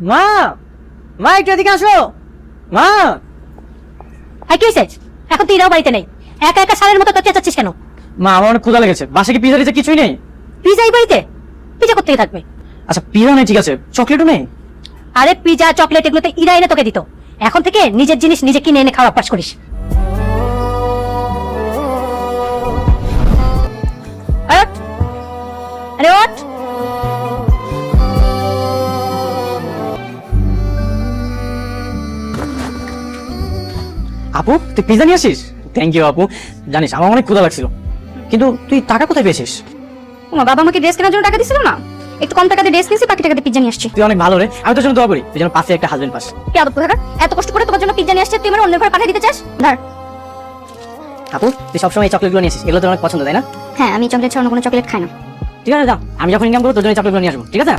মা, মা একটু এদিকে আসো। মা, আর কি হয়েছে? এখন তুই এরাও বাড়িতে নেই, একা একা সারের মতো তোকে চাচ্ছিস কেন? মা আমার অনেক ক্ষুধা লেগেছে, বাসায় কি পিজা টিজা কিছুই নেই? পিজাই বাড়িতে? পিজা কোথেকে থাকবে? আচ্ছা পিজা নেই ঠিক আছে, চকলেটও নেই? আরে পিজা চকলেট এগুলো তো ইরা এনে তোকে দিত, এখন থেকে নিজের জিনিস নিজে কিনে এনে খাওয়া অভ্যাস করিস। ওঠ। আরে ওঠ। আপু তুই পিজা নিয়ে আসিস? থ্যাংক ইউ আপু। জানিস আমার অনেক ক্ষুধা লাগছিল, কিন্তু তুই টাকা কোথায় পেয়েছিস? তোমার বাবা আমাকে ড্রেস কেনার জন্য টাকা দিছিল না, একটু কম টাকাতে ড্রেস নিয়েছি, বাকি টাকাতে পিজ্জা নিয়ে আসছি। তুই অনেক ভালো রে, আমি তোর জন্য দোয়া করি তুই যেন পাশে একটা হাজবেন্ড পাস। কি আদব কোথাকার, এত কষ্ট করে তোমার জন্য পিজ্জা নিয়ে আসছে, তুই আমার অন্যের ঘরে পাঠিয়ে দিতে চাস? ধর। আপু তুই সবসময় এই চকলেটগুলো নিয়ে আসিস, এগুলো তোর অনেক পছন্দ তাই না? হ্যাঁ, আমি চকলেট ছাড়া অন্য কোনো চকলেট খাই না। ঠিক আছে যা, আমি যখন ইনকাম করবো তোর জন্য চকলেটগুলো নিয়ে আসবো, ঠিক আছে?